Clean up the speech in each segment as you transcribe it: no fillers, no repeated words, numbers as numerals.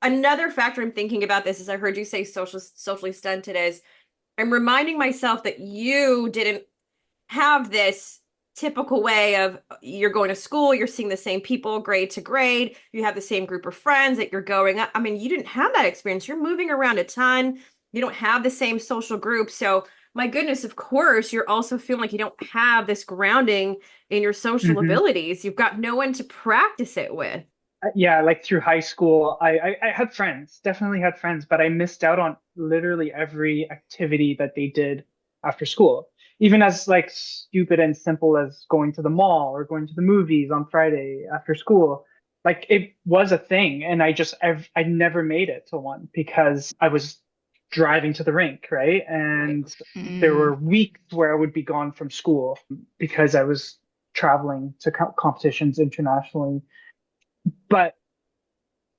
another factor I'm thinking about this is I heard you say socially stunted is I'm reminding myself that you didn't have this typical way of you're going to school, you're seeing the same people grade to grade, you have the same group of friends that you're going up. I mean, you didn't have that experience. You're moving around a ton. You don't have the same social group. So, my goodness, of course, you're also feeling like you don't have this grounding in your social Hmm. abilities. You've got no one to practice it with. Yeah, like through high school, I had friends, definitely had friends, but I missed out on literally every activity that they did after school. Even as like stupid and simple as going to the mall or going to the movies on Friday after school. Like it was a thing, and I never made it to one because I was driving to the rink, right? Right. And there Mm. were weeks where I would be gone from school because I was traveling to competitions internationally. But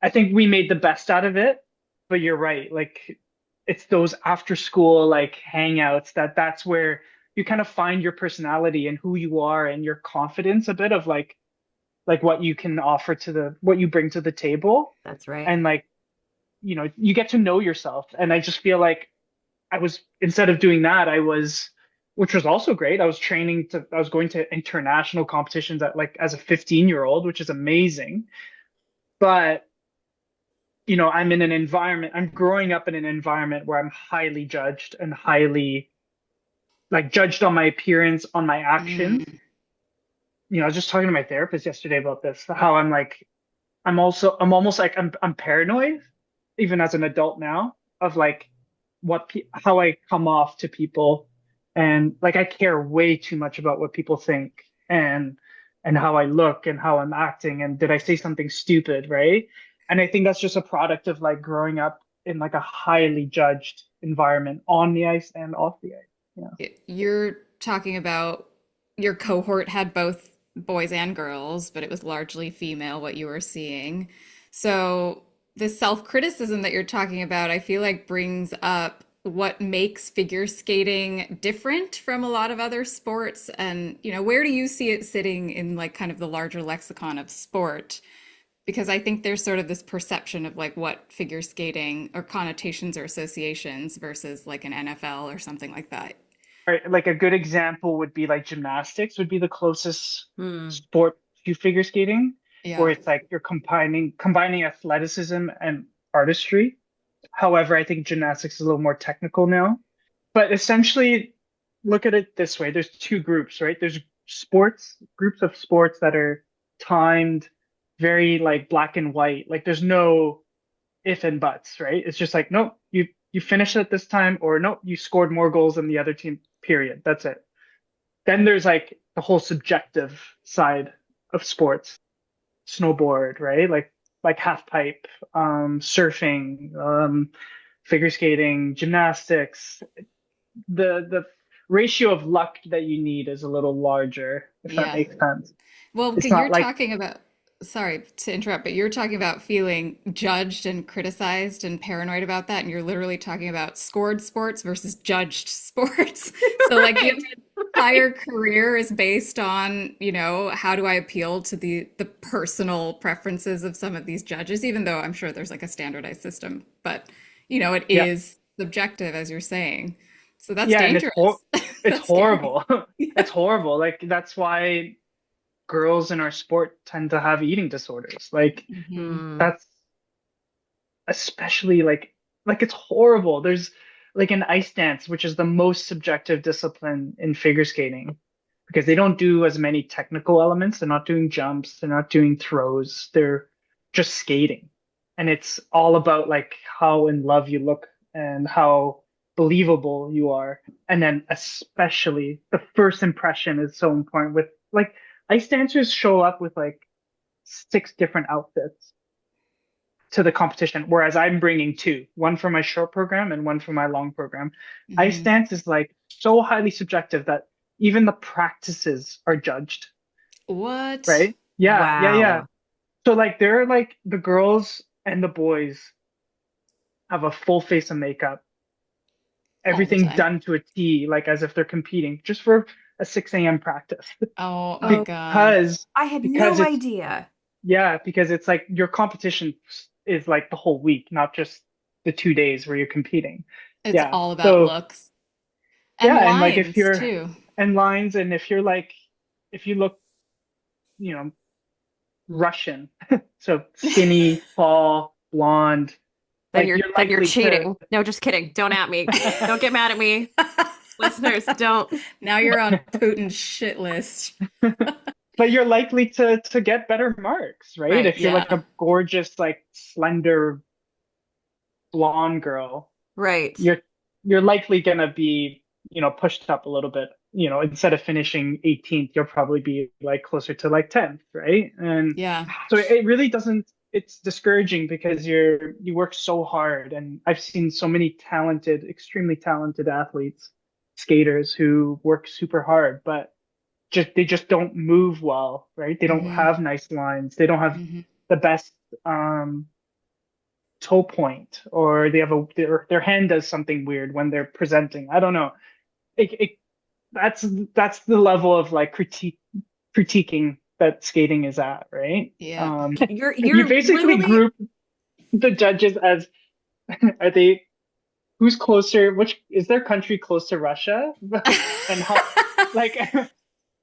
I think we made the best out of it. But you're right. Like it's those after school like hangouts that's where you kind of find your personality and who you are and your confidence a bit of like what you can offer to the what you bring to the table. That's right. And like, you get to know yourself. And I just feel like I was instead of doing that, which was also great. I was going to international competitions at like as a 15-year-old, which is amazing. But I'm growing up in an environment where I'm highly judged and highly like judged on my appearance, on my actions. Mm. I was just talking to my therapist yesterday about this, how I'm almost like I'm paranoid, even as an adult now, of like how I come off to people. And like I care way too much about what people think and how I look and how I'm acting and did I say something stupid, right? And I think that's just a product of like growing up in like a highly judged environment on the ice and off the ice. Yeah. You're talking about your cohort had both boys and girls, but it was largely female what you were seeing. So the self-criticism that you're talking about, I feel like brings up what makes figure skating different from a lot of other sports. And, where do you see it sitting in like kind of the larger lexicon of sport? Because I think there's sort of this perception of like what figure skating or connotations or associations versus like an NFL or something like that. Right, like a good example would be like gymnastics would be the closest Hmm. sport to figure skating, where Yeah. it's like you're combining athleticism and artistry. However, I think gymnastics is a little more technical now. But essentially, look at it this way. There's two groups, right? There's groups of sports that are timed very like black and white. Like there's no if and buts, right? It's just like, nope, you finished at this time, or nope, you scored more goals than the other team, period. That's it. Then there's like the whole subjective side of sports, snowboard, right? Like half pipe, surfing, figure skating, gymnastics. The ratio of luck that you need is a little larger, if that Yeah. makes sense. Well, It's you're not like, talking about, sorry to interrupt, but you're talking about feeling judged and criticized and paranoid about that. And you're literally talking about scored sports versus judged sports. So, like, your Right. entire career is based on, how do I appeal to the personal preferences of some of these judges, even though I'm sure there's like a standardized system, but, it yeah, is subjective, as you're saying. So that's yeah, and dangerous. it's That's scary. horrible. It's horrible. Like that's why girls in our sport tend to have eating disorders. Like Hmm. Hmm. that's especially like it's horrible. There's like an ice dance, which is the most subjective discipline in figure skating because they don't do as many technical elements. They're not doing jumps, they're not doing throws. They're just skating. And it's all about like how in love you look and how believable you are. And then especially the first impression is so important with like ice dancers show up with like six different outfits to the competition, whereas I'm bringing two, one for my short program and one for my long program. Ice Hmm. dance is like so highly subjective that even the practices are judged, What? right? Yeah, yeah, yeah. Wow. So like they're like the girls and the boys have a full face of makeup, All the everything time. done to a T, like as if they're competing just for a 6 a.m. practice. Oh my Oh, God. Because I had because no it's idea. Yeah, because it's like your competition. is like the whole week, not just the 2 days where you're competing. It's Yeah. all about So looks and yeah, and like if lines you're too. and lines, and if you're like if you look, you know, Russian, so skinny, tall, blonde, Then like you're you're then you're likely to cheating. No, just kidding. Don't at me. Don't get mad at me. Listeners, don't. Now you're on Putin's shit list. but you're likely to get better marks, right? Right. If you're like Yeah. a gorgeous, like slender blonde girl, Right. you're likely gonna be, pushed up a little bit. Instead of finishing 18th, you'll probably be like closer to like 10th, right? And Yeah. so it really doesn't, it's discouraging because you work so hard. And I've seen so many talented, extremely talented athletes, skaters who work super hard, but they just don't move well, right? They don't Hmm. have nice lines. They don't have Hmm. the best toe point, or they have their hand does something weird when they're presenting. I don't know. It that's the level of like critiquing that skating is at, right? Yeah. You You're basically literally group the judges as are they who's closer, which is their country close to Russia, and how like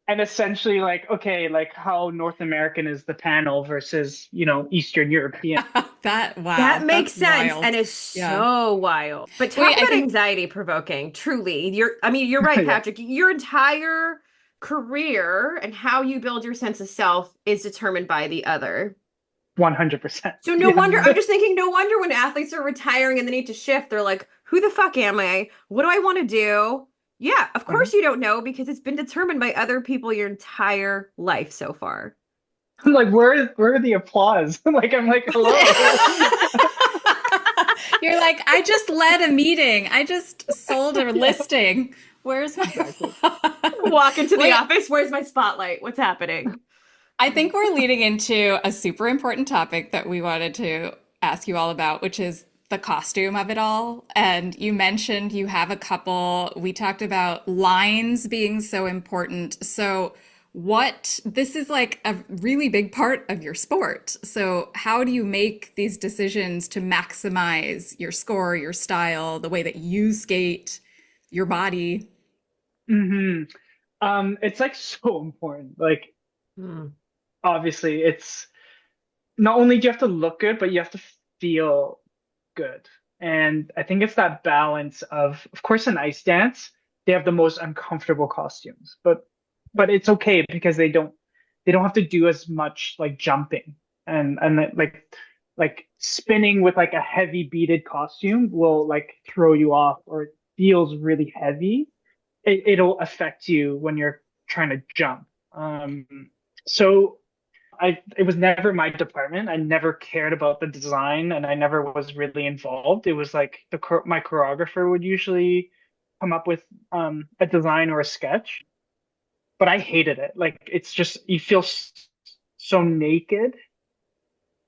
and essentially like okay, like how North American is the panel versus Eastern European. that Wow, makes that's sense and wild. is Yeah. so wild. But talk Wait, I about think anxiety provoking, truly. I mean, you're right, Yeah, Patrick. Your entire career and how you build your sense of self is determined by the other. 100%. So no Yeah. wonder, I'm just thinking, no wonder when athletes are retiring and they need to shift, they're like, who the fuck am I? What do I want to do? Yeah, of Uh-huh. course you don't know because it's been determined by other people your entire life so far. I'm like, where are the applause? Like, I'm like, hello. you're like, I just led a meeting. I just sold a Yeah, listing. Where's my exactly. Walk into the Wait, office, where's my spotlight? What's happening? I think we're leading into a super important topic that we wanted to ask you all about, which is the costume of it all. And you mentioned you have a couple. We talked about lines being so important. So, this is like a really big part of your sport. So, how do you make these decisions to maximize your score, your style, the way that you skate, your body? hmm it's like so important. Like, Hmm. obviously, it's not only do you have to look good, but you have to feel good. And I think it's that balance of course, in ice dance, they have the most uncomfortable costumes, but it's okay because they don't have to do as much like jumping and like spinning with like a heavy beaded costume will like throw you off, or it feels really heavy. It'll affect you when you're trying to jump. So it was never my department. I never cared about the design, and I never was really involved. It was like my choreographer would usually come up with a design or a sketch, but I hated it. Like it's just you feel so naked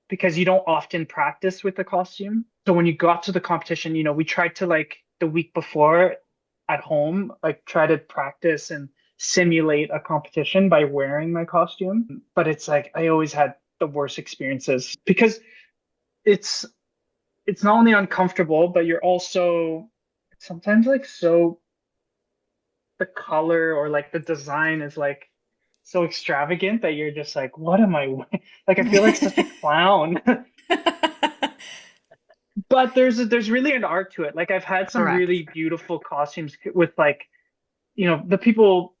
because you don't often practice with the costume. So when you got to the competition, we tried to like the week before at home, like try to practice and simulate a competition by wearing my costume. But it's like I always had the worst experiences because it's it's not only uncomfortable, but you're also sometimes like so the color or like the design is like so extravagant that you're just like, what am I like? I feel like such a clown. But there's really an art to it. Like I've had some Correct. really beautiful costumes with like, the people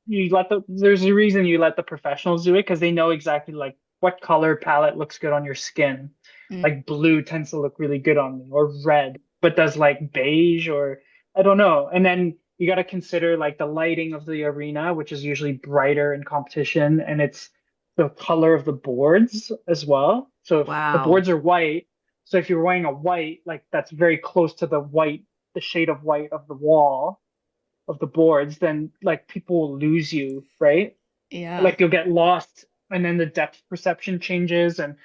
there's a reason you let the professionals do it because they know exactly like what color palette looks good on your skin. Mm. Like blue tends to look really good on me, or red, but does like beige, or I don't know. And then you got to consider like the lighting of the arena, which is usually brighter in competition, and it's the color of the boards as well. So if the Wow. boards are white, so if you're wearing a white, like that's very close to the shade of white of the wall of the boards, then like people will lose you, right? Yeah. Like you'll get lost, and then the depth perception changes, and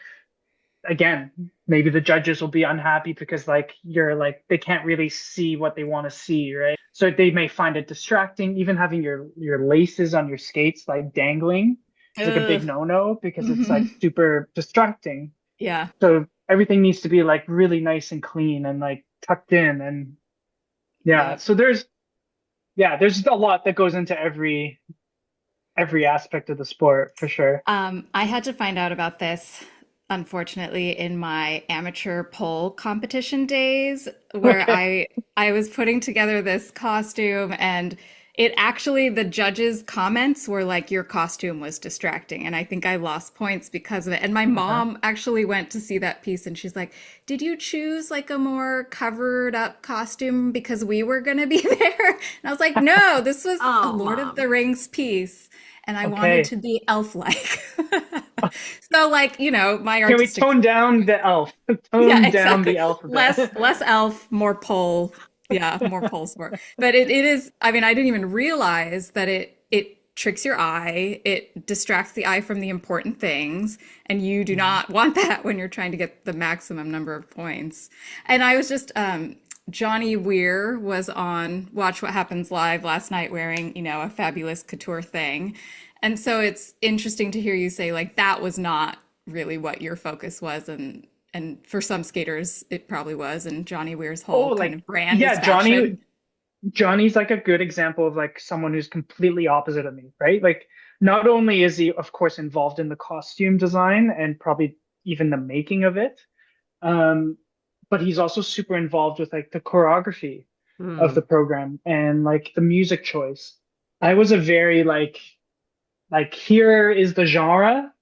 again, maybe the judges will be unhappy because like you're like they can't really see what they want to see, right? So they may find it distracting. Even having your laces on your skates like dangling is like a Ugh. big no-no because it's like Hmm. super distracting. Yeah. So everything needs to be like really nice and clean and like tucked in. And yeah, Yeah. so there's a lot that goes into every aspect of the sport for sure. I had to find out about this, unfortunately, in my amateur pole competition days, where Okay. I was putting together this costume, and it actually the judges' comments were like, "Your costume was distracting," and I think I lost points because of it. And my Uh-huh. mom actually went to see that piece, and she's like, "Did you choose like a more covered up costume because we were gonna be there?" And I was like, "No, this was a Oh, Lord of mom. the Rings piece." And I wanted Okay. to be elf-like. So like, my Can we artistic, tone down the elf? yeah, Tone down exactly. the elf a Less bit. elf, more pole. Yeah, more pole sport. But it is, I mean, I didn't even realize that it tricks your eye. It distracts the eye from the important things, and you do Mhm. not want that when you're trying to get the maximum number of points. And I was just Johnny Weir was on Watch What Happens Live last night wearing, a fabulous couture thing. And so it's interesting to hear you say like that was not really what your focus was, and for some skaters it probably was, and Johnny Weir's Oh, whole kind like of brand is yeah, fashion. Johnny's like a good example of like someone who's completely opposite of me, right? Like not only is he of course involved in the costume design and probably even the making of it, um, but he's also super involved with like the choreography of Hmm. the program and like the music choice. I was a very like here is the genre.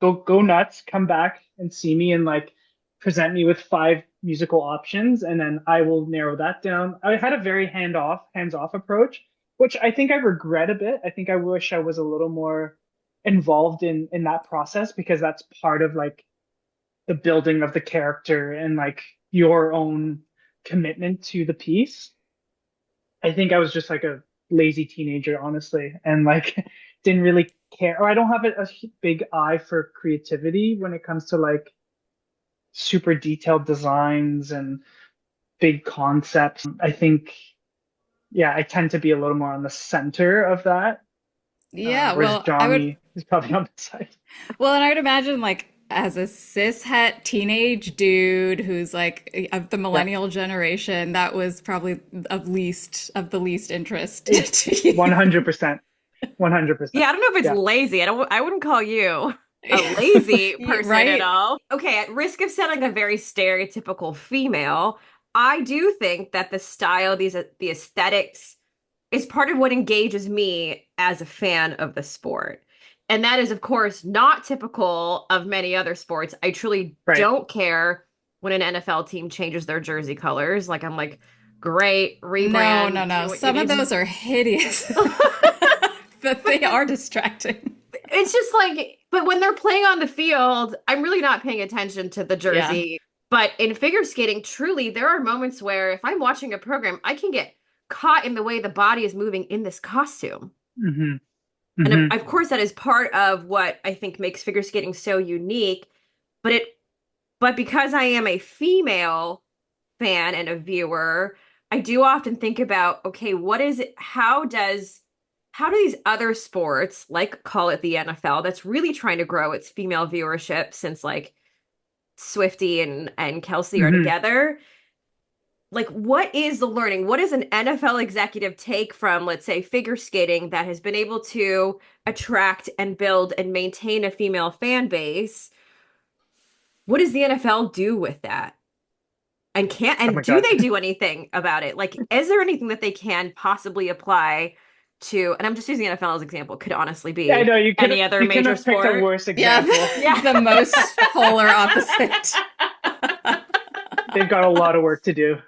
Go nuts, come back and see me and like present me with five musical options and then I will narrow that down. I had a very hands-off approach, which I think I regret a bit. I think I wish I was a little more involved in that process because that's part of like the building of the character and like your own commitment to the piece. I think I was just like a lazy teenager, honestly, and like didn't really care. Or I don't have a big eye for creativity when it comes to like super detailed designs and big concepts. I think, yeah, I tend to be a little more on the center of that, Yeah, whereas well, I would Johnny is probably on the side. well, and I would imagine like as a cishet teenage dude who's like of the Yeah, millennial generation, that was probably of the least interest it's to you. 100%, Yeah, 100%. I don't know if it's Yeah. lazy. I wouldn't call you a lazy person at Right? all. Okay, at risk of sounding like a very stereotypical female, I do think that the style, the aesthetics is part of what engages me as a fan of the sport. And that is, of course, not typical of many other sports. I truly Right. don't care when an NFL team changes their jersey colors. Like, I'm like, great, No, no, rebrand, no. do what you Some of need to. those are hideous, but they are distracting. It's just like, but when they're playing on the field, I'm really not paying attention to the Yeah. jersey. But in figure skating, truly, there are moments where if I'm watching a program, I can get caught in the way the body is moving in this costume. hmm And hmm of course, that is part of what I think makes figure skating so unique. But but because I am a female fan and a viewer, I do often think about, okay, what is it? How do these other sports, like call it the NFL, that's really trying to grow its female viewership since like Swifty and Kelsey are hmm together, like what is the learning? What is an NFL executive take from, let's say, figure skating that has been able to attract and build and maintain a female fan base? What does the NFL do with that? Oh And my do God. they do anything about it? Like, is there anything that they can possibly apply to, and I'm just using the NFL as an example, could honestly Yeah, I be know any other you couldn't major have picked a sport. worse Yeah, example. Yeah. the most polar opposite. They've got a lot of work to do.